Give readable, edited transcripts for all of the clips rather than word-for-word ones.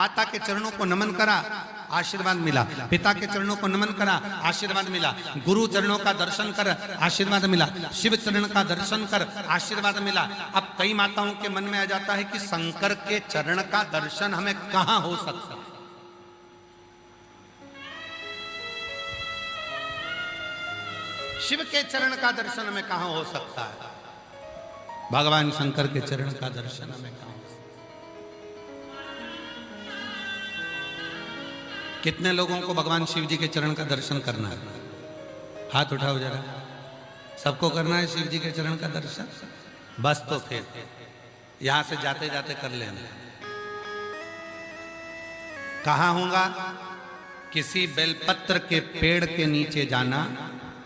माता के चरणों को नमन करा, आशीर्वाद मिला। पिता के चरणों को नमन करा, आशीर्वाद मिला। गुरु चरणों का दर्शन कर, आशीर्वाद मिला। शिव चरण का दर्शन कर, आशीर्वाद मिला। अब कई माताओं के मन में आ जाता है कि शंकर के चरण का दर्शन हमें कहां हो सकता है। शिव के चरण का दर्शन हमें कहां हो सकता है, भगवान शंकर के चरण का दर्शन हमें कहां हो सकता है। कितने लोगों को भगवान शिव जी के चरण का दर्शन करना है? हाथ उठाओ जरा। सबको करना है शिव जी के चरण का दर्शन? बस तो फिर यहां से जाते जाते कर लेना। कहां होगा? किसी बेलपत्र के पेड़ के नीचे जाना,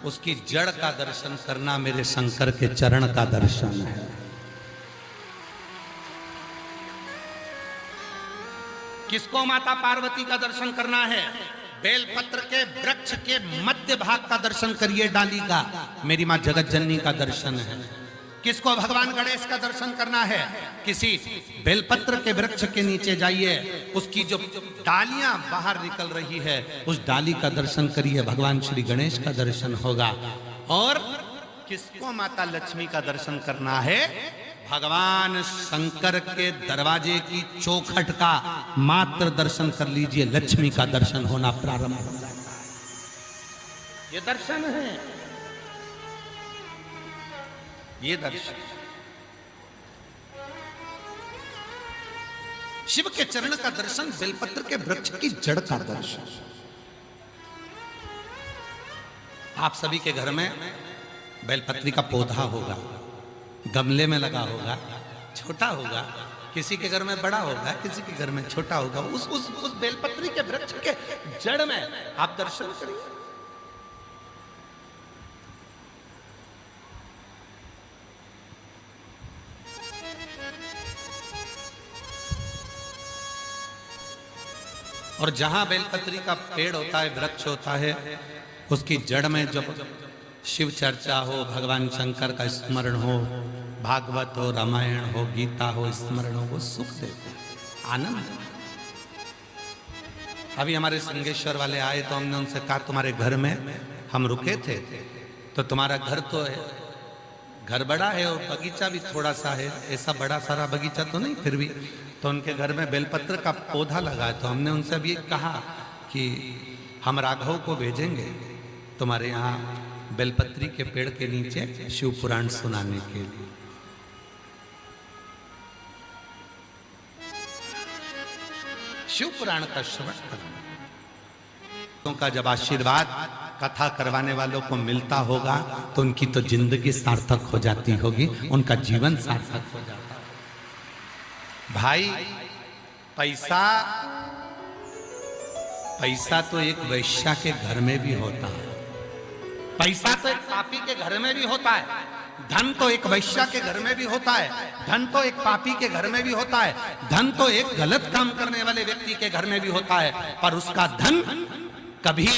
उसकी जड़ का दर्शन करना मेरे शंकर के चरण का दर्शन है। किसको माता पार्वती का दर्शन करना है? बेलपत्र के वृक्ष के मध्य भाग का दर्शन करिए, डाली का, मेरी मां जगत जननी का दर्शन है। किसको भगवान गणेश का दर्शन करना है? किसी बेलपत्र के वृक्ष के नीचे जाइए, उसकी जो डालियां बाहर निकल रही है उस डाली का दर्शन करिए, भगवान श्री गणेश का दर्शन होगा। और किसको माता लक्ष्मी का दर्शन करना है? भगवान शंकर के दरवाजे की चौखट का मात्र दर्शन कर लीजिए, लक्ष्मी का दर्शन होना प्रारंभ हो जाता है। ये दर्शन है, ये दर्शन। शिव के चरण का दर्शन, बेलपत्र के वृक्ष की जड़ का दर्शन। आप सभी के घर में बेलपत्री का पौधा होगा, गमले में लगा होगा, छोटा होगा, किसी के घर में बड़ा होगा, किसी के घर में छोटा होगा। उस बेलपत्री के वृक्ष के जड़ में आप दर्शन करिए। और जहां बेलपत्री का पेड़ होता है, वृक्ष होता है, उसकी जड़ में जब शिव चर्चा हो, भगवान शंकर का स्मरण हो, भागवत हो, रामायण हो, गीता हो, स्मरण हो, वो सुख देते हैं, आनंद। अभी हमारे संगेश्वर वाले आए तो हमने उनसे कहा तुम्हारे घर में हम रुके थे, तो तुम्हारा घर तो है, घर बड़ा है और बगीचा भी थोड़ा सा है, ऐसा बड़ा सारा बगीचा तो नहीं, फिर भी तो उनके घर में बेलपत्र का पौधा लगा है। तो हमने उनसे भी कहा कि हम राघव को भेजेंगे तुम्हारे यहाँ बेलपत्री के पेड़ के नीचे शिव पुराण सुनाने के लिए। शिव पुराण का श्रवण करना का जब आशीर्वाद कथा करवाने वालों को मिलता होगा तो उनकी तो जिंदगी सार्थक हो जाती होगी, उनका जीवन सार्थक हो जाता है। भाई पैसा तो एक वैश्या के घर में भी होता है, पैसा तो एक पापी के घर में भी होता है, धन तो एक वैश्या के घर में भी होता है, धन तो एक पापी के घर में भी होता है, धन तो एक गलत काम करने वाले व्यक्ति के घर में भी होता है। पर उसका धन कभी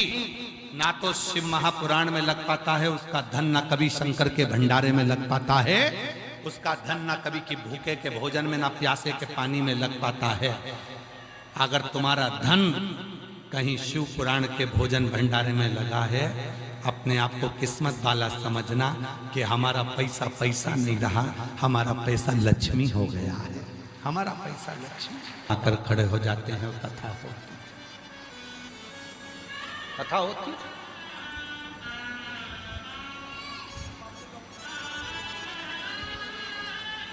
ना तो शिव महापुराण में लग पाता है, उसका धन ना कभी शंकर के भंडारे में लग पाता है, उसका धन ना कभी की भूखे के भोजन में, ना प्यासे के पानी में लग पाता है। अगर तुम्हारा धन कहीं शिव पुराण के भोजन भंडारे में लगा है, अपने आप को किस्मत वाला समझना कि हमारा पैसा पैसा नहीं रहा, हमारा पैसा लक्ष्मी हो गया है, हमारा पैसा लक्ष्मी। आकर खड़े हो जाते हैं, कथा होती।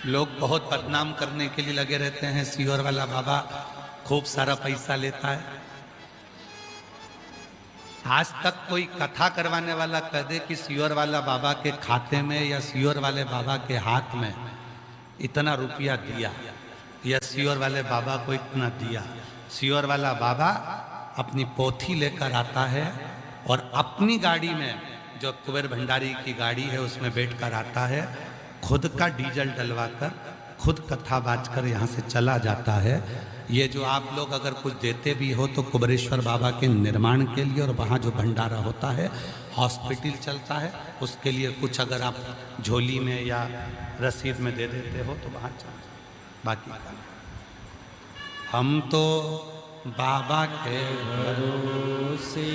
लोग बहुत बदनाम करने के लिए लगे रहते हैं, सीहोर वाला बाबा खूब सारा पैसा लेता है। आज तक कोई कथा करवाने वाला कह दे कि सीहोर वाला बाबा के खाते में या सीहोर वाले बाबा के हाथ में इतना रुपया दिया या सीहोर वाले बाबा को इतना दिया? सीहोर वाला बाबा अपनी पोथी लेकर आता है और अपनी गाड़ी में, जो कुबेर भंडारी की गाड़ी है, उसमें बैठकर आता है, खुद का डीजल डलवाकर, खुद कथा बाजकर यहाँ से चला जाता है। ये जो आप लोग अगर कुछ देते भी हो तो कुबेरेश्वर बाबा के निर्माण के लिए, और वहाँ जो भंडारा होता है, हॉस्पिटल चलता है, उसके लिए कुछ अगर आप झोली में या रसीद में दे देते हो तो वहाँ चल, बाकी का हम तो बाबा के भरोसे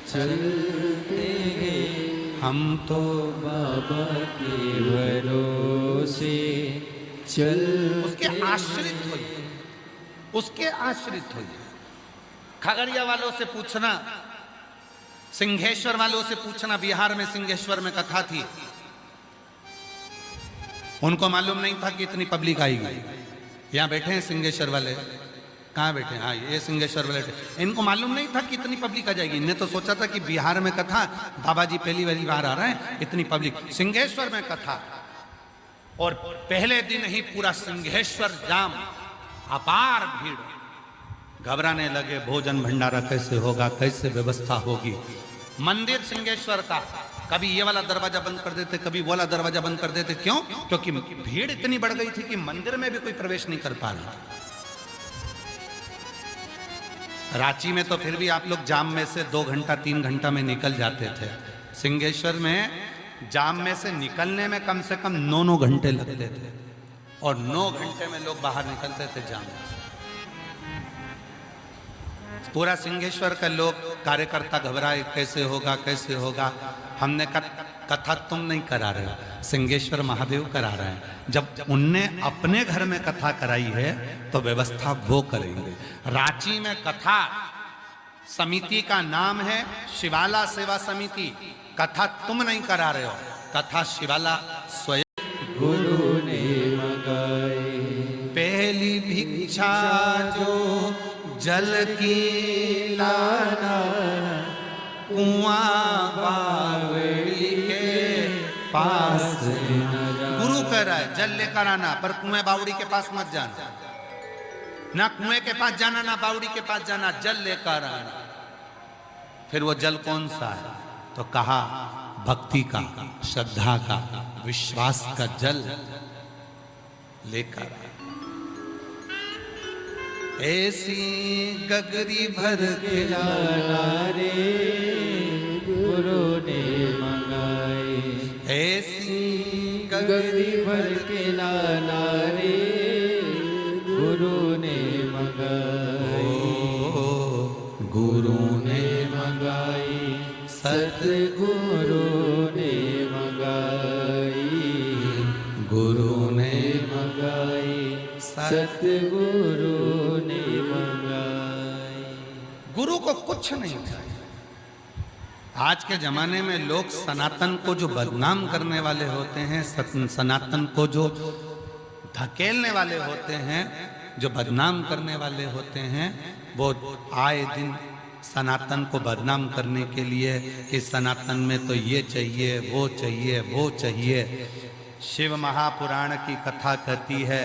चलते हैं, हम तो बाबा के भरोसे चल उसके आश्रित होइए, उसके आश्रित होइए। खगड़िया वालों से पूछना, सिंहेश्वर वालों से पूछना, बिहार में सिंहेश्वर में कथा थी, उनको मालूम नहीं था कि इतनी पब्लिक आएगी। यहाँ बैठे हैं सिंहेश्वर वाले, कहाँ बैठे हैं? हाँ, ये सिंहेश्वर वाले। इनको मालूम नहीं था कि इतनी पब्लिक आ जाएगी। इन्हें तो सोचा था कि बिहार में कथा, बाबा जी पहली बार आ रहे हैं, इतनी पब्लिक। सिंहेश्वर में कथा, और पहले दिन ही पूरा सिंहेश्वर जाम, अपार भीड़। घबराने लगे, भोजन भंडारा कैसे होगा, कैसे व्यवस्था होगी। मंदिर सिंहेश्वर का कभी ये वाला दरवाजा बंद कर देते, कभी वो वाला दरवाजा बंद कर देते। क्यों? क्योंकि भीड़ इतनी बढ़ गई थी कि मंदिर में भी कोई प्रवेश नहीं कर पा रहा। रांची में तो फिर भी आप लोग जाम में से 2 घंटा 3 घंटा में निकल जाते थे। सिंहेश्वर में जाम में से निकलने में कम से कम 9 घंटे लगते थे, और 9 घंटे में लोग बाहर निकलते थे जाम में। पूरा सिंहेश्वर का लोग कार्यकर्ता घबराए, कैसे होगा कैसे होगा। हमने कथा तुम नहीं करा रहे हो, सिंहेश्वर महादेव करा रहे हैं। जब उनने अपने घर में कथा कराई है तो व्यवस्था वो करेंगे। रांची में कथा समिति का नाम है शिवाला सेवा समिति। कथा तुम नहीं करा रहे हो, कथा शिवाला स्वयं गुरु ने मंगाए। पहली भिक्षा जो जल की लाना, कुआं बावड़ी के पास। गुरु कह रहा है जल लेकर आना, पर कुएं बावड़ी के पास मत जाना। ना कुएं के पास जाना, ना बावड़ी के पास जाना, जल लेकर आना। फिर वो जल कौन सा है? तो कहा भक्ति का, श्रद्धा का, विश्वास का जल लेकर आना। ऐसी गगरी भर के लाना रे गुरु ने मंगाए। ऐसी गगरी भर के लाना रे गुरु ने मंगाए। गुरु ने मंगाई, सतगुरु ने मंगाई। गुरु ने मंगाई, सतगुरु ने मंगाई। गुरु को कुछ नहीं चाहिए। आज के जमाने में लोग सनातन को जो बदनाम करने वाले होते हैं, सनातन को जो धकेलने वाले होते हैं, जो बदनाम करने वाले होते हैं, वो आए दिन सनातन को बदनाम करने के लिए कि सनातन में तो ये चाहिए, वो चाहिए, वो चाहिए। शिव महापुराण की कथा कहती है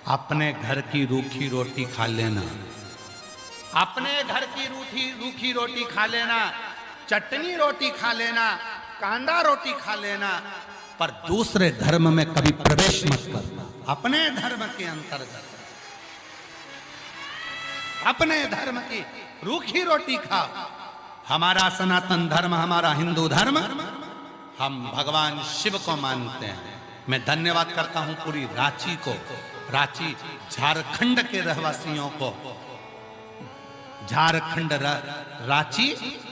अपने घर की रूखी रोटी खा लेना, अपने घर की रूखी रोटी खा लेना, चटनी रोटी खा लेना, कांदा रोटी खा लेना, पर दूसरे धर्म में कभी प्रवेश मत करना। अपने धर्म के अंतर्गत, अपने धर्म की रूखी रोटी खाओ। हमारा सनातन धर्म, हमारा हिंदू धर्म, हम भगवान शिव को मानते हैं। मैं धन्यवाद करता हूं पूरी रांची को, रांची झारखंड के रहवासियों को। झारखंड रांची,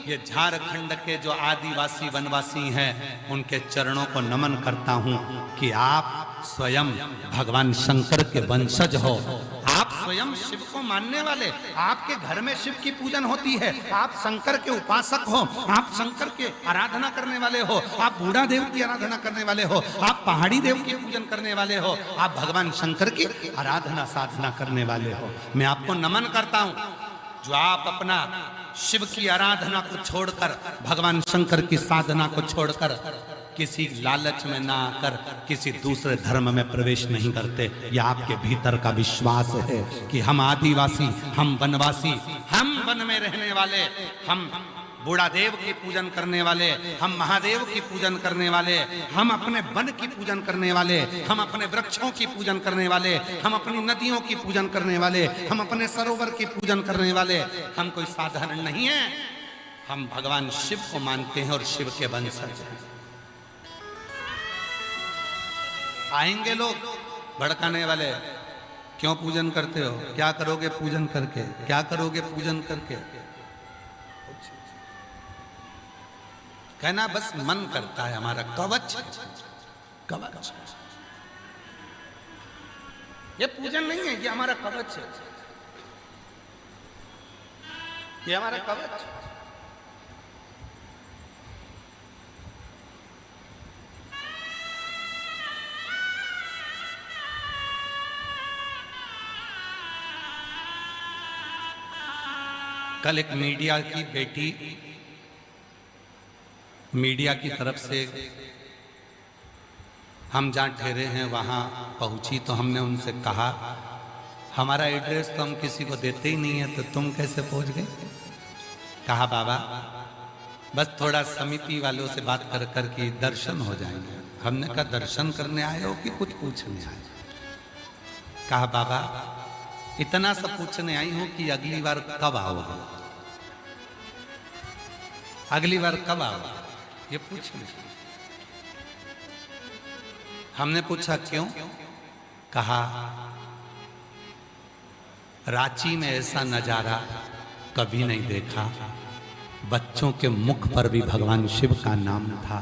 ये झारखंड के जो आदिवासी वनवासी हैं, उनके चरणों को नमन करता हूं कि आप स्वयं भगवान शंकर के वंशज हो। आप स्वयं शिव को मानने वाले, आपके घर में शिव की पूजन होती है, आप शंकर के उपासक हो, आप शंकर के आराधना करने वाले हो, आप बूढ़ा देव की आराधना करने वाले हो, आप पहाड़ी देव की पूजन करने वाले हो, आप भगवान शंकर की आराधना साधना करने वाले हो। मैं आपको नमन करता हूं जो आप अपना शिव की आराधना को छोड़कर, भगवान शंकर की साधना को छोड़कर, किसी लालच में ना आकर किसी दूसरे धर्म में प्रवेश नहीं करते। यह आपके भीतर का विश्वास है कि हम आदिवासी, हम वनवासी, हम वन में रहने वाले, हम बूढ़ा देव की पूजन करने वाले, हम महादेव की पूजन करने वाले, हम अपने वन की पूजन करने वाले, हम अपने वृक्षों की पूजन करने वाले, हम अपनी नदियों की पूजन करने वाले, हम अपने सरोवर की पूजन करने वाले। हम कोई साधारण नहीं है, हम भगवान शिव को मानते हैं और शिव के वंशज हैं। आएंगे लोग भड़काने वाले, क्यों पूजन करते हो? क्या करोगे पूजन करके? क्या करोगे पूजन करके? कहना बस मन करता है, हमारा कवच है, कवच। ये पूजन नहीं है, ये हमारा कवच है, ये हमारा कवच है। कल एक मीडिया की बेटी मीडिया की तरफ से हम जहाँ ठहरे हैं वहाँ पहुँची, तो हमने उनसे कहा हमारा एड्रेस तो हम किसी को देते ही नहीं है, तो तुम कैसे पहुँच गए? कहा बाबा बस थोड़ा समिति वालों से बात कर कर के दर्शन हो जाएंगे। हमने कहा दर्शन करने आए हो कि कुछ पूछने आए? कहा बाबा इतना सब पूछने आई हूं कि अगली बार कब आओगे, अगली बार कब आओगे, ये पूछने। हमने पूछा क्यों? कहा रांची में ऐसा नजारा कभी नहीं देखा, बच्चों के मुख पर भी भगवान शिव का नाम था।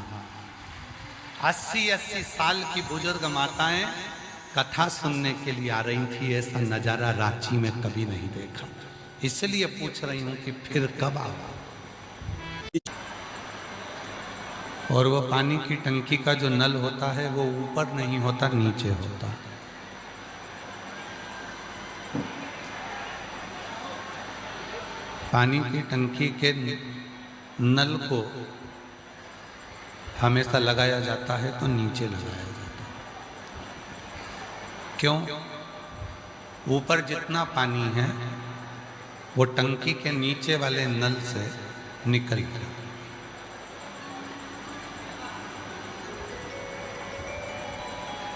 80-80 साल की बुजुर्ग माताएं कथा सुनने के लिए आ रही थी, ऐसा नजारा रांची में कभी नहीं देखा, इसलिए पूछ रही हूं कि फिर कब आओ। और वो पानी की टंकी का जो नल होता है वो ऊपर नहीं होता, नीचे होता। पानी की टंकी के नल को हमेशा लगाया जाता है तो नीचे लगाया जाता है। क्यों? ऊपर जितना पानी है वो टंकी के नीचे वाले नल से निकल गया।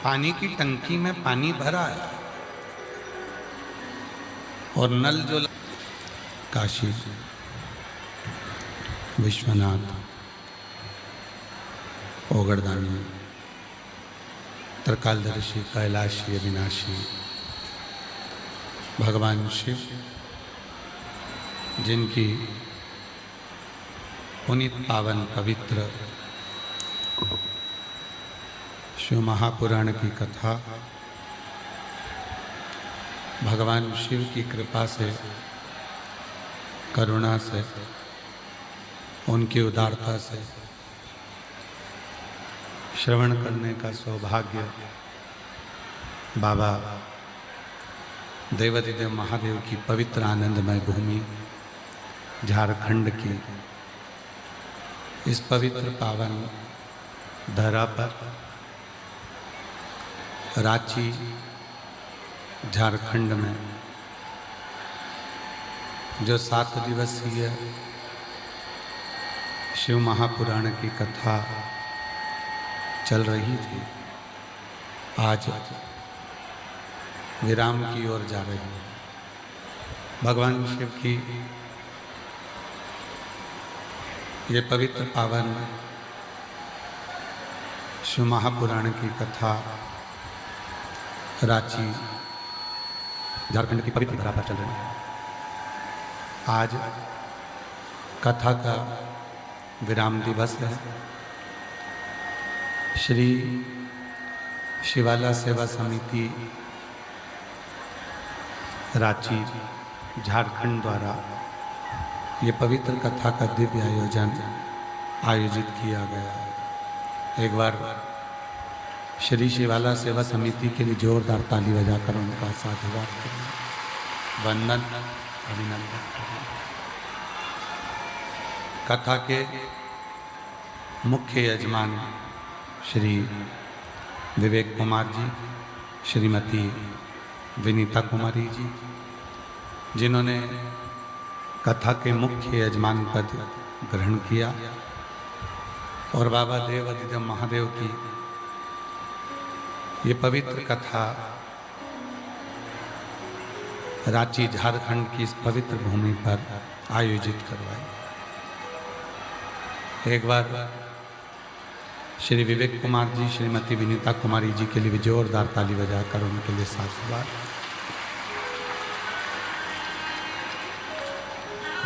पानी की टंकी में पानी भरा है और नल जो काशी विश्वनाथ ओगड़दानी त्रिकालदर्शी कैलाशी अविनाशी भगवान शिव जिनकी पुनीत पावन पवित्र शिव महापुराण की कथा भगवान शिव की कृपा से, करुणा से, उनकी उदारता से श्रवण करने का सौभाग्य बाबा देवाधिदेव महादेव की पवित्र आनंदमय भूमि झारखंड की इस पवित्र पावन धरा पर रांची झारखंड में जो 7 दिवसीय शिव महापुराण की कथा चल रही थी, आज विराम की ओर जा रही है। भगवान शिव की ये पवित्र पावन शिव महापुराण की कथा रांची झारखंड की पवित्र धरा पर चल रही है। आज कथा का विराम दिवस है। श्री शिवाला सेवा समिति रांची झारखंड द्वारा ये पवित्र कथा का दिव्य आयोजन आयोजित किया गया है। एक बार श्री शिवाला सेवा समिति के लिए जोरदार ताली बजाकर उनका साधुवाद करें, वंदन अभिनंदन करें। कथा के मुख्य यजमान श्री विवेक कुमार जी, श्रीमती विनीता कुमारी जी, जिन्होंने कथा के मुख्य यजमान पद ग्रहण किया, और बाबा देवाधिदेव महादेव की ये पवित्र कथा रांची झारखंड की इस पवित्र भूमि पर आयोजित करवाई। एक बार श्री विवेक कुमार जी, श्रीमती विनीता कुमारी जी के लिए भी जोरदार ताली बजाकर उनके लिए साधुवाद।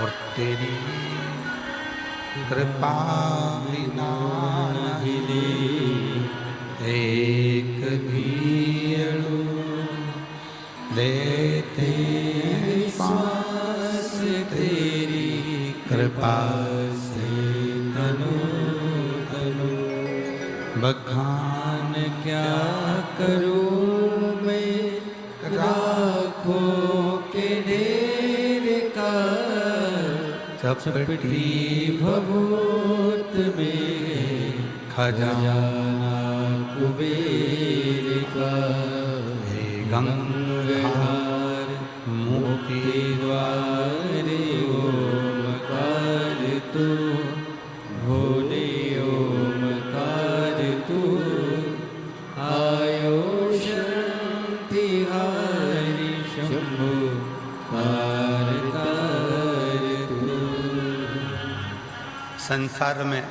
और तेरी कृपा बिना हिले एक भी अणु लेते श्वास तेरी कृपा से तनु तनु बखान क्या करूं मैं राखों के ढेर का चपटी भभूत में खजाना कुबेर का हे गंगाधर मुक्ति द्वारे ओमकार तू भोले ओमकार तू आयो शांति हरि शंभु पारकार तू। संसार में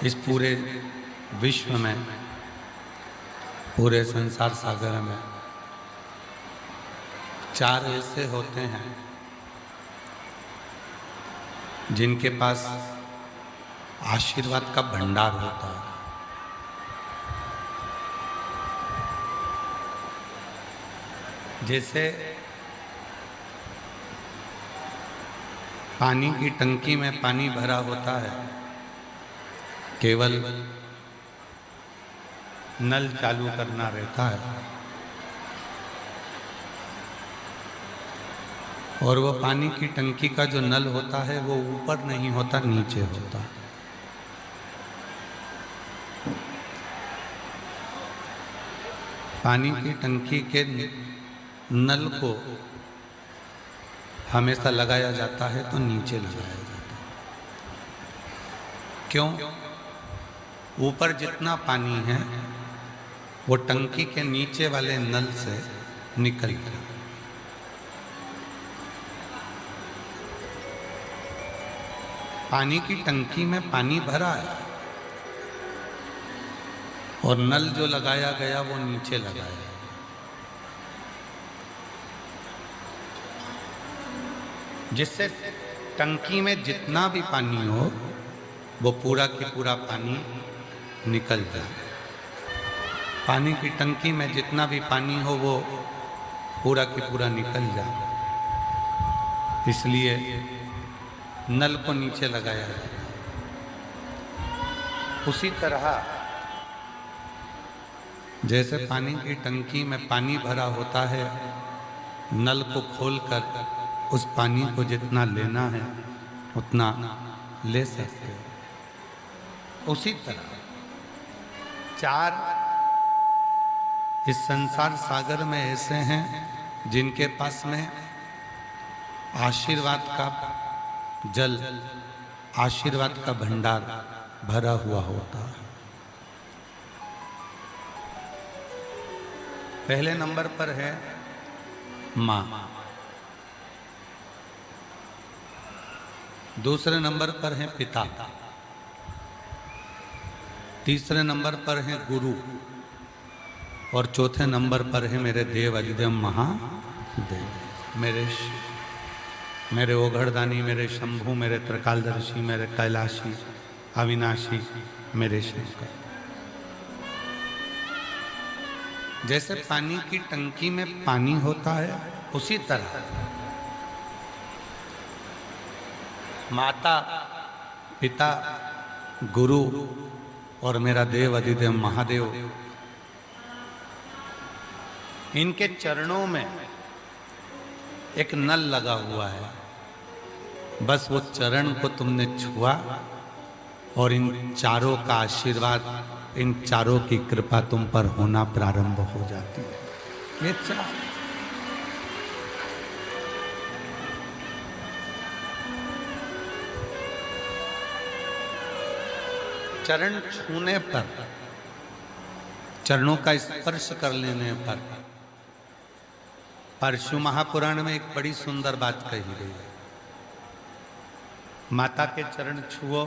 इस पूरे विश्व में, पूरे संसार सागर में चार ऐसे होते हैं जिनके पास आशीर्वाद का भंडार होता है। जैसे पानी की टंकी में पानी भरा होता है, केवल नल चालू करना रहता है और वो पानी की टंकी का जो नल होता है वो ऊपर नहीं होता, नीचे होता है। पानी की टंकी के नल को हमेशा लगाया जाता है तो नीचे लगाया जाता है। क्यों? ऊपर जितना पानी है वो टंकी के नीचे वाले नल से निकलता है। पानी की टंकी में पानी भरा है और नल जो लगाया गया वो नीचे लगाया है। जिससे टंकी में जितना भी पानी हो वो पूरा की पूरा पानी निकल जाए। पानी की टंकी में जितना भी पानी हो वो पूरा की पूरा निकल जाए, इसलिए नल को नीचे लगाया जाता है। उसी तरह जैसे पानी की टंकी में पानी भरा होता है, नल को खोलकर उस पानी को जितना लेना है उतना ले सकते हैं। उसी तरह चार इस संसार सागर में ऐसे हैं जिनके पास में आशीर्वाद का जल, आशीर्वाद का भंडार भरा हुआ होता है। पहले नंबर पर है माँ, दूसरे नंबर पर है पिता, तीसरे नंबर पर है गुरु और चौथे नंबर पर है मेरे देव अधिदेव महादेव, मेरे ओघड़दानी, मेरे शंभु, मेरे त्रिकालदर्शी, मेरे कैलाशी, अविनाशी, मेरे शंकर। जैसे पानी की टंकी में पानी होता है उसी तरह माता, पिता, गुरु और मेरा देव अधिदेव महादेव, इनके चरणों में एक नल लगा हुआ है। बस वो चरण को तुमने छुआ और इन चारों का आशीर्वाद, इन चारों की कृपा तुम पर होना प्रारंभ हो जाती है। ये चार चरण छूने पर, चरणों का स्पर्श कर लेने पर, परशु महापुराण में एक बड़ी सुंदर बात कही गई है। माता के चरण छुओ,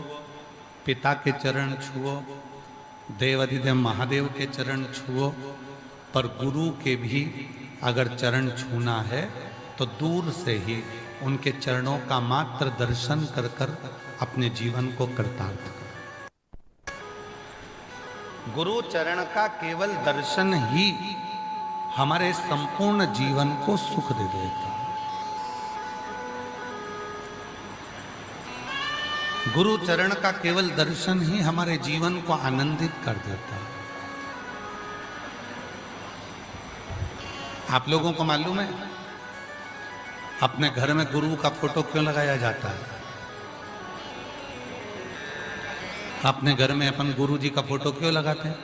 पिता के चरण छुओ देवाधिदेव महादेव के चरण छुओ, पर गुरु के भी अगर चरण छूना है तो दूर से ही उनके चरणों का मात्र दर्शन कर कर अपने जीवन को कृतार्थ करो। गुरु चरण का केवल दर्शन ही हमारे संपूर्ण जीवन को सुख दे देता है। गुरु चरण का केवल दर्शन ही हमारे जीवन को आनंदित कर देता है। आप लोगों को मालूम है अपने घर में गुरु का फोटो क्यों लगाया जाता है? अपने घर में अपन गुरु जी का फोटो क्यों लगाते हैं?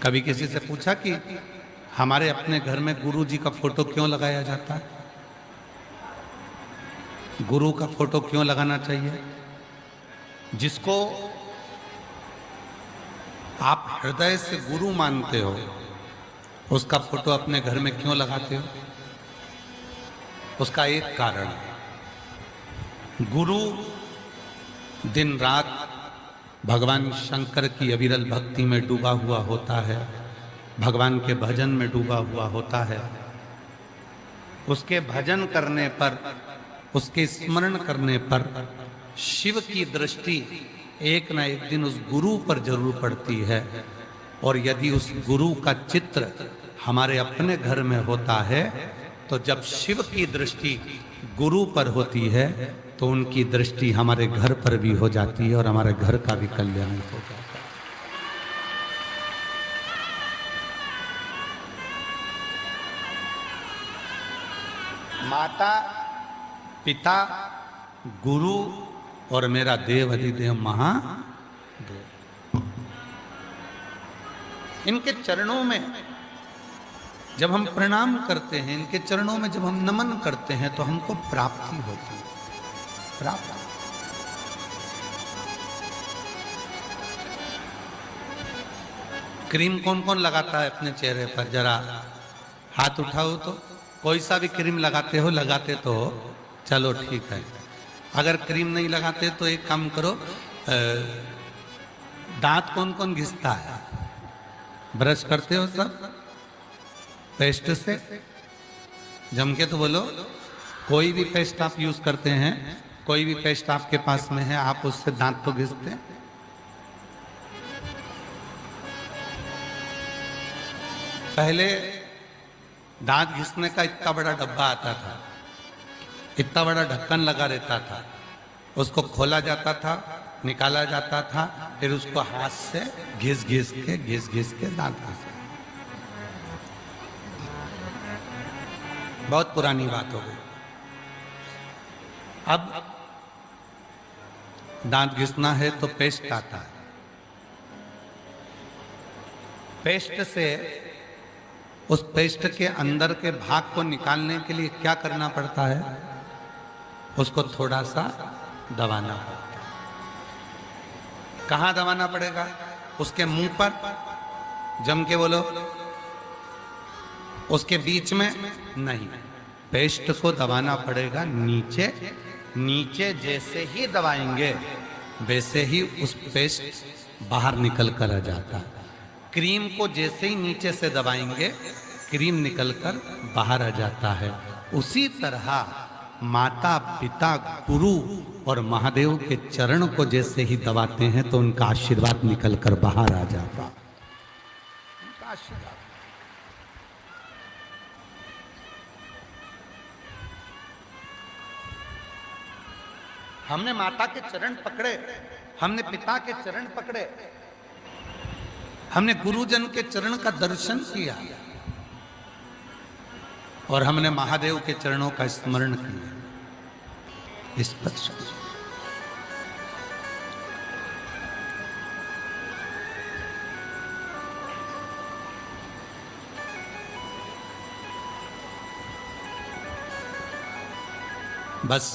कभी किसी से पूछा कि हमारे अपने घर में गुरु जी का फोटो क्यों लगाया जाता है? गुरु का फोटो क्यों लगाना चाहिए? जिसको आप हृदय से गुरु मानते हो उसका फोटो अपने घर में क्यों लगाते हो? उसका एक कारण है, गुरु दिन रात भगवान शंकर की अविरल भक्ति में डूबा हुआ होता है, भगवान के भजन में डूबा हुआ होता है। उसके भजन करने पर, उसके स्मरण करने पर शिव की दृष्टि एक न एक दिन उस गुरु पर जरूर पड़ती है। और यदि उस गुरु का चित्र हमारे अपने घर में होता है तो जब शिव की दृष्टि गुरु पर होती है तो उनकी दृष्टि हमारे घर पर भी हो जाती है और हमारे घर का भी कल्याण हो जाता है। माता, पिता, गुरु और मेरा देव अधिदेव महादेव, इनके चरणों में जब हम प्रणाम करते हैं, इनके चरणों में जब हम नमन करते हैं तो हमको प्राप्ति होती है। प्राप्ति क्रीम कौन कौन लगाता है अपने चेहरे पर? जरा हाथ उठाओ तो। कोई सा भी क्रीम लगाते हो? लगाते तो हो, चलो ठीक है। अगर क्रीम नहीं लगाते तो एक काम करो, दांत कौन कौन घिसता है? ब्रश करते हो सब पेस्ट से? जम के तो बोलो। कोई भी पेस्ट आप यूज करते हैं, कोई भी पेस्ट आपके पास में है, आप उससे दांत तो घिसते हैं। पहले दांत घिसने का इतना बड़ा डब्बा आता था, इतना बड़ा ढक्कन लगा रहता था, उसको खोला जाता था, निकाला जाता था, फिर उसको हाथ से घिस घिस के दांत घिसे। बहुत पुरानी बात हो गई। अब दांत घिसना है तो पेस्ट आता है। पेस्ट से, उस पेस्ट के अंदर के भाग को निकालने के लिए क्या करना पड़ता है? उसको थोड़ा सा दबाना पड़ता है। कहाँ दबाना पड़ेगा? उसके मुंह पर, जम के बोलो। उसके बीच में नहीं, पेस्ट को दबाना पड़ेगा नीचे। नीचे जैसे ही दबाएंगे वैसे ही उस पेस्ट बाहर निकल कर आ जाता है। क्रीम को जैसे ही नीचे से दबाएंगे क्रीम निकलकर बाहर आ जाता है। उसी तरह माता, पिता, गुरु और महादेव के चरण को जैसे ही दबाते हैं तो उनका आशीर्वाद निकलकर बाहर आ जाता है। उनका आशीर्वाद। हमने माता के चरण पकड़े, हमने पिता के चरण पकड़े, हमने गुरुजन के चरण का दर्शन किया और हमने महादेव के चरणों का स्मरण किया। स्पर्श बस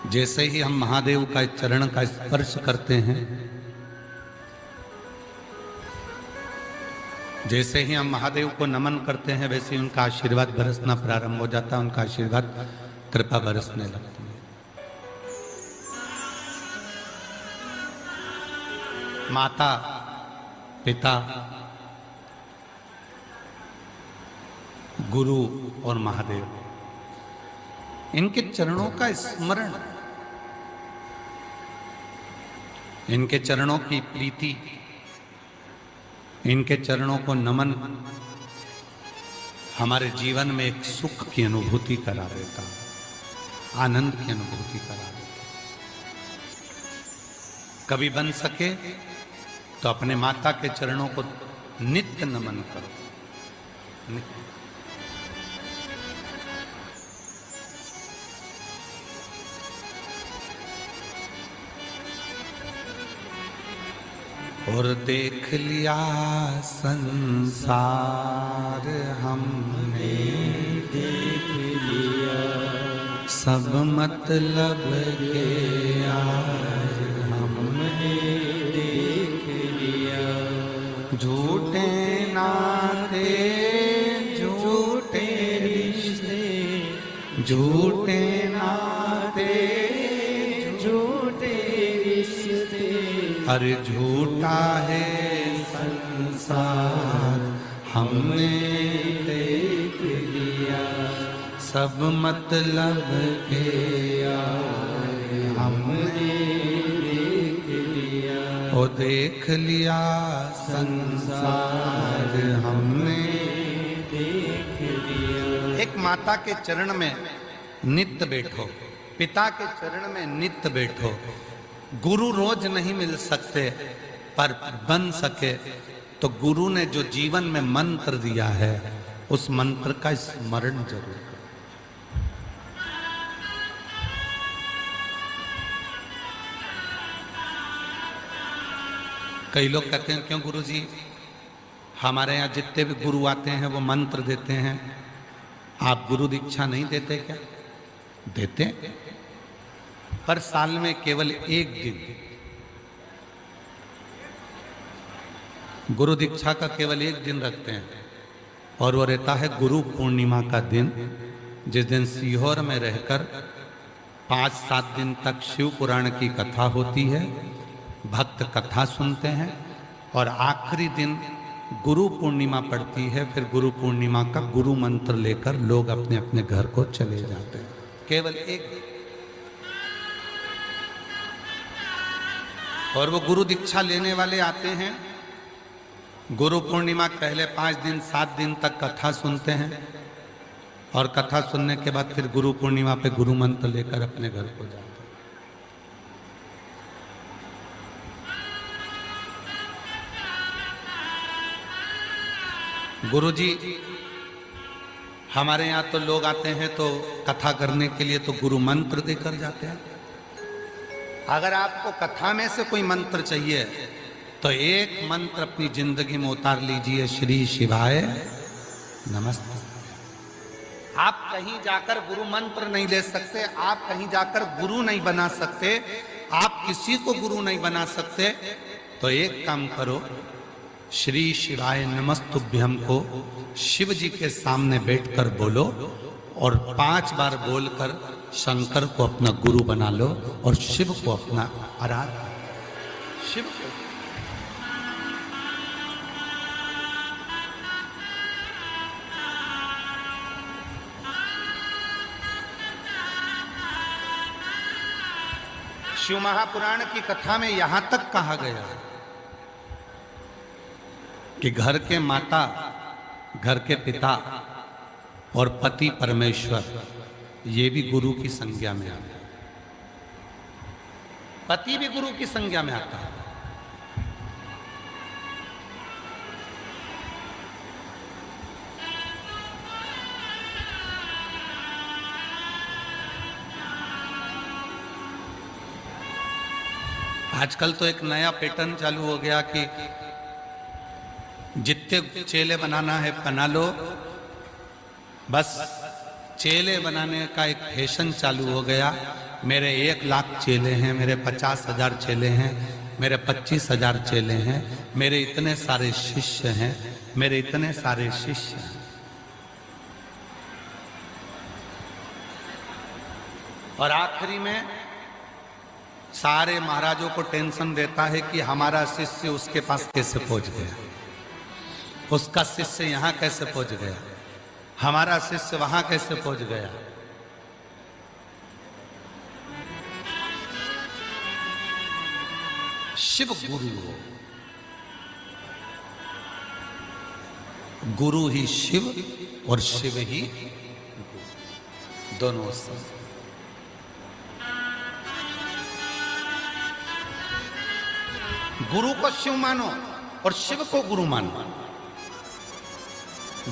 जैसे ही हम महादेव का चरण का स्पर्श करते हैं, जैसे ही हम महादेव को नमन करते हैं, वैसे ही उनका आशीर्वाद बरसना प्रारंभ हो जाता है। उनका आशीर्वाद, कृपा बरसने लगती है। माता, पिता, गुरु और महादेव, इनके चरणों का स्मरण, इनके चरणों की प्रीति, इनके चरणों को नमन हमारे जीवन में एक सुख की अनुभूति करा देता, आनंद की अनुभूति करा देता। कभी बन सके तो अपने माता के चरणों को नित्य नमन करो। नित्य। और देख लिया संसार हमने, देख लिया सब मतलब के यार हमने, देख लिया झूठे नाते, झूठे रिश्ते, झूठे नाते, झूठे रिश्ते, अरे झूठा है संसार हमने देख लिया, सब मतलब के यार हमने देख लिया। ओ देख लिया संसार हमने देख लिया। एक माता के चरण में नित्य बैठो, पिता के चरण में नित्य बैठो। गुरु रोज नहीं मिल सकते, पर बन सके तो गुरु ने जो जीवन में मंत्र दिया है उस मंत्र का स्मरण जरूर करो। कई लोग कहते हैं क्यों गुरुजी, हमारे यहाँ जितने भी गुरु आते हैं वो मंत्र देते हैं, आप गुरु दीक्षा नहीं देते क्या? देते, पर साल में केवल एक दिन गुरु दीक्षा का केवल एक दिन रखते हैं, और वो रहता है गुरु पूर्णिमा का दिन, जिस दिन सीहोर में रहकर 5-7 दिन तक शिव पुराण की कथा होती है, भक्त कथा सुनते हैं, और आखिरी दिन गुरु पूर्णिमा पड़ती है। फिर गुरु पूर्णिमा का गुरु मंत्र लेकर लोग अपने अपने घर को चले जाते हैं, केवल एक दिन। और वो गुरु दीक्षा लेने वाले आते हैं, गुरु पूर्णिमा पहले 5 दिन 7 दिन तक कथा सुनते हैं, और कथा सुनने के बाद फिर गुरु पूर्णिमा पे गुरु मंत्र लेकर अपने घर को जाते हैं। गुरुजी, हमारे यहाँ तो लोग आते हैं तो कथा करने के लिए तो गुरु मंत्र देकर जाते हैं। अगर आपको कथा में से कोई मंत्र चाहिए तो एक मंत्र अपनी जिंदगी में उतार लीजिए, श्री शिवाय नमस्ते। आप कहीं जाकर गुरु मंत्र नहीं ले सकते, आप कहीं जाकर गुरु नहीं बना सकते, आप किसी को गुरु नहीं बना सकते, तो एक काम करो, श्री शिवाय नमस्तुभ्यम को शिव जी के सामने बैठकर बोलो, और 5 बार बोलकर शंकर को अपना गुरु बना लो और शिव को अपना आराध्य। शिव को शिव महापुराण की कथा में यहां तक कहा गया कि घर के माता, घर के पिता और पति परमेश्वर, ये भी गुरु की संज्ञा में आता है। पति भी गुरु की संज्ञा में आता है। आजकल तो एक नया पैटर्न चालू हो गया कि जितने चेले बनाना है बना लो, बस चेले बनाने का एक फैशन चालू हो गया। मेरे 1 लाख चेले हैं, मेरे 50,000 चेले हैं, मेरे 25,000 चेले हैं, मेरे इतने सारे शिष्य हैं, मेरे इतने सारे शिष्य हैं। और आखिरी में सारे महाराजों को टेंशन देता है कि हमारा शिष्य उसके पास कैसे पहुंच गया, उसका शिष्य यहां कैसे पहुंच गया, हमारा शिष्य वहां कैसे पहुंच गया। शिव गुरु हो, गुरु ही शिव और शिव ही गुरु, दोनों सब। गुरु को शिव मानो और शिव को गुरु मानो।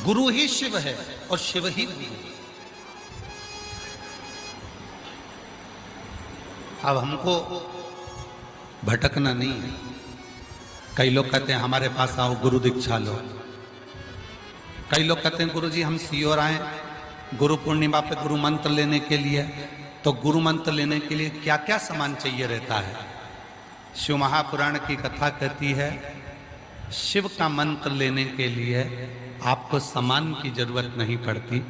गुरु ही शिव है और शिव ही गुरु। अब हमको भटकना नहीं है। कई लोग कहते हैं हमारे पास आओ गुरु दीक्षा लो, कई लोग कहते हैं गुरु जी हम सीओर आए गुरु पूर्णिमा पे गुरु मंत्र लेने के लिए। तो गुरु मंत्र लेने के लिए क्या क्या सामान चाहिए रहता है। शिव महापुराण की कथा कहती है शिव का मंत्र लेने के लिए आपको सामान की जरूरत नहीं पड़ती।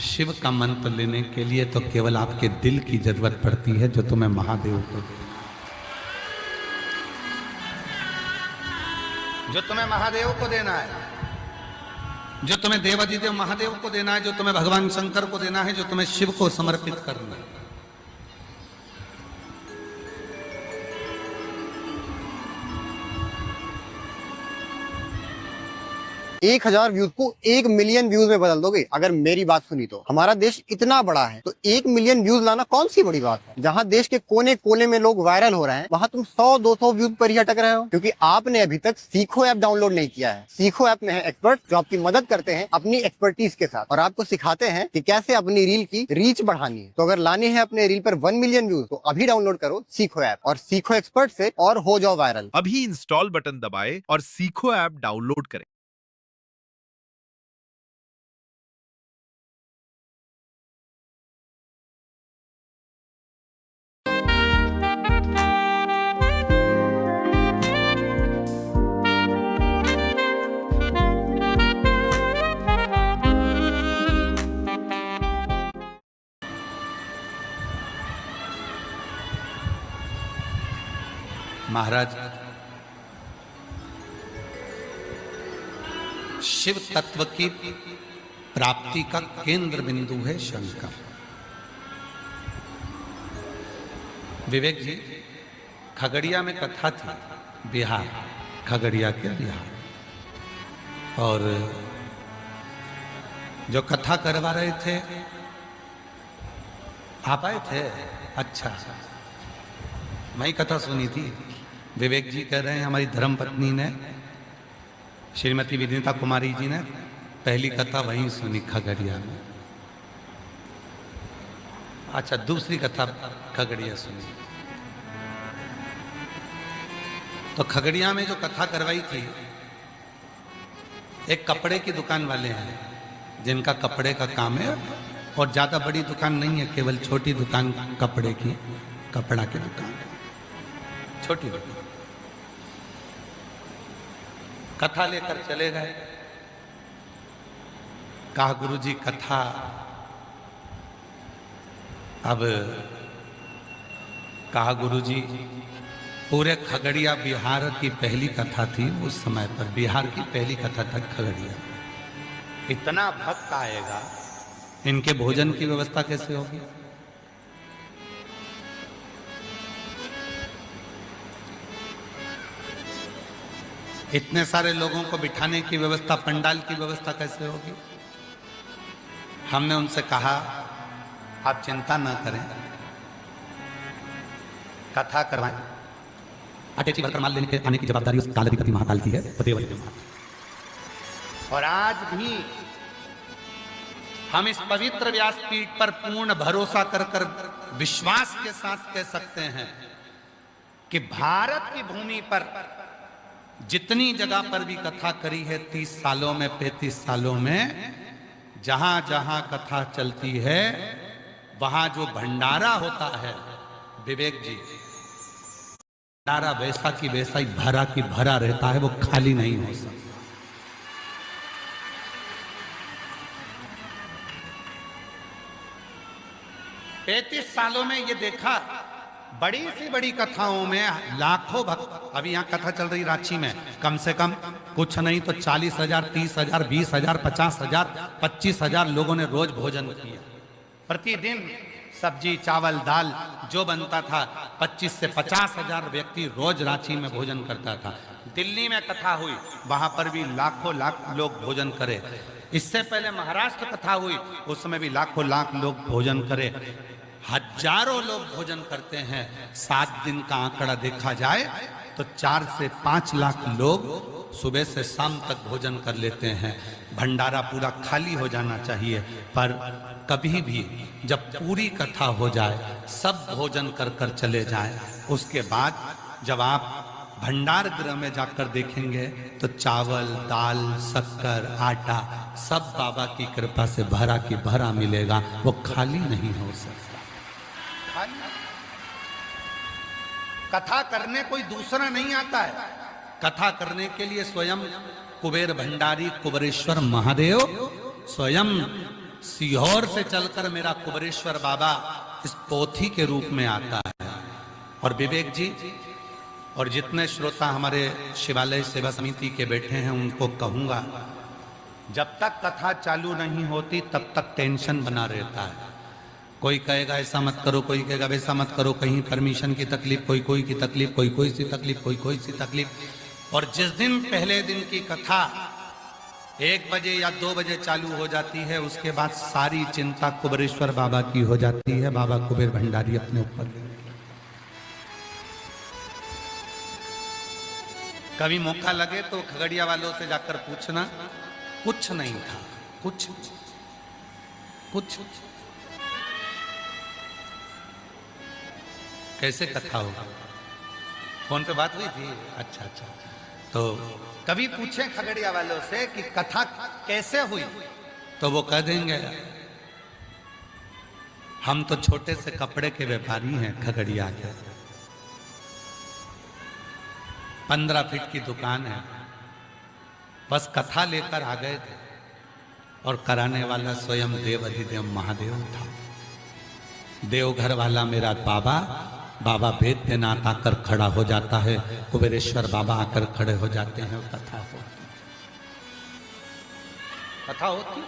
शिव का मंत्र लेने के लिए तो केवल आपके दिल की जरूरत पड़ती है, जो तुम्हें महादेव को दे, जो तुम्हें महादेव को देना है, जो तुम्हें देवाधिदेव महादेव को देना है, जो तुम्हें भगवान शंकर को देना है, जो तुम्हें शिव को समर्पित करना है। 1000 व्यूज को 1 मिलियन व्यूज में बदल दोगे अगर मेरी बात सुनी तो। हमारा देश इतना बड़ा है तो 1 मिलियन व्यूज लाना कौन सी बड़ी बात है। जहाँ देश के कोने कोने में लोग वायरल हो रहे हैं वहाँ तुम 100-200 व्यूज पर ही अटक रहे हो, क्योंकि आपने अभी तक सीखो ऐप डाउनलोड नहीं किया है। सीखो ऐप में है एक्सपर्ट जो आपकी मदद करते हैं अपनी एक्सपर्टीज के साथ, और आपको सिखाते हैं कि कैसे अपनी रील की रीच बढ़ानी है। तो अगर लाने हैं अपने रील पर 1 मिलियन व्यूज तो अभी डाउनलोड करो सीखो ऐप और सीखो एक्सपर्ट से और हो जाओ वायरल। अभी इंस्टॉल बटन दबाएं और सीखो ऐप डाउनलोड करें। महाराज शिव तत्व की प्राप्ति का केंद्र बिंदु है शंकर। विवेक जी, खगड़िया में कथा थी, बिहार, खगड़िया के बिहार, और जो कथा करवा रहे थे आप आए थे। अच्छा, मैं कथा सुनी थी। विवेक जी कह रहे हैं हमारी धर्म पत्नी ने, श्रीमती विनीता कुमारी जी ने पहली कथा वहीं सुनी खगड़िया में। अच्छा, दूसरी कथा खगड़िया सुनी। तो खगड़िया में जो कथा करवाई थी, एक कपड़े की दुकान वाले हैं जिनका कपड़े का काम है, और ज्यादा बड़ी दुकान नहीं है, केवल छोटी दुकान कपड़े की, कपड़ा की दुकान, छोटी दुकान। कथा लेकर चले गए। कहा गुरुजी कथा, अब कहा गुरुजी पूरे खगड़िया बिहार की पहली कथा थी उस समय पर, बिहार की पहली कथा था खगड़िया। इतना भक्त आएगा, इनके भोजन की व्यवस्था कैसे होगी। इतने सारे लोगों को बिठाने की व्यवस्था, पंडाल की व्यवस्था कैसे होगी। हमने उनसे कहा आप चिंता न करें, कथा करवाएं। अटैची वर्कर माल लेने के आने की जवाबदारी उस काल अधिपति महाकाल की है। और आज भी हम इस पवित्र व्यासपीठ पर पूर्ण भरोसा कर विश्वास के साथ कह सकते हैं कि भारत की भूमि पर जितनी जगह पर भी कथा करी है 30 सालों में, 35 सालों में, जहां जहां कथा चलती है वहां जो भंडारा होता है, विवेक जी, भंडारा वैसा की वैसा ही भरा की भरा रहता है, वो खाली नहीं हो सकता। पैंतीस सालों में ये देखा बड़ी सी बड़ी कथाओं में लाखों भक्त, अभी यहाँ कथा चल रही रांची में, कम से कम कुछ नहीं तो 40,000, 30,000, 20,000, 50,000, 25,000 लोगों ने रोज भोजन किया। प्रतिदिन सब्जी चावल दाल जो बनता था, 25 से 50,000 व्यक्ति रोज रांची में भोजन करता था। दिल्ली में कथा हुई, वहां पर भी लाखों लाख लोग भोजन करे। इससे पहले महाराष्ट्र कथा हुई, उस समय भी लाखों लाख लोग भोजन करे। हजारों लोग भोजन करते हैं। 7 दिन का आंकड़ा देखा जाए तो 4 से 5 लाख लोग सुबह से शाम तक भोजन कर लेते हैं। भंडारा पूरा खाली हो जाना चाहिए, पर कभी भी जब पूरी कथा हो जाए, सब भोजन कर कर चले जाएं, उसके बाद जब आप भंडार गृह में जाकर देखेंगे तो चावल दाल शक्कर आटा सब बाबा की कृपा से भरा की भरा मिलेगा, वो खाली नहीं हो सकता। कथा करने कोई दूसरा नहीं आता है, कथा करने के लिए स्वयं कुबेर भंडारी कुबेरेश्वर महादेव स्वयं सीहोर से चलकर मेरा कुबेरेश्वर बाबा इस पोथी के रूप में आता है। और विवेक जी और जितने श्रोता हमारे शिवालय सेवा समिति के बैठे हैं उनको कहूंगा, जब तक कथा चालू नहीं होती तब तक टेंशन बना रहता है। कोई कहेगा ऐसा मत करो, कोई कहेगा वैसा मत करो, कहीं परमिशन की तकलीफ, कोई की तकलीफ, कोई सी तकलीफ, कोई सी तकलीफ। और जिस दिन पहले दिन की कथा 1 बजे या 2 बजे चालू हो जाती है, उसके बाद सारी चिंता कुबेरेश्वर बाबा की हो जाती है। बाबा कुबेर भंडारी अपने ऊपर लेने लगे। कभी मौका लगे तो खगड़िया वालों से जाकर पूछना, कुछ नहीं था, कुछ कैसे कथा होगा। फोन पे बात हुई थी, अच्छा। तो कभी पूछें खगड़िया वालों से कि कथा कैसे हुई, तो वो कह देंगे हम तो छोटे से कपड़े के व्यापारी हैं खगड़िया के, 15 फीट की दुकान है, बस कथा लेकर आ गए थे और कराने वाला स्वयं देव अधिदेव महादेव था। देवघर वाला मेरा बाबा वैद्यनाथ आकर खड़ा हो जाता है, कुबेरेश्वर बाबा आकर खड़े हो जाते हैं और कथा होती।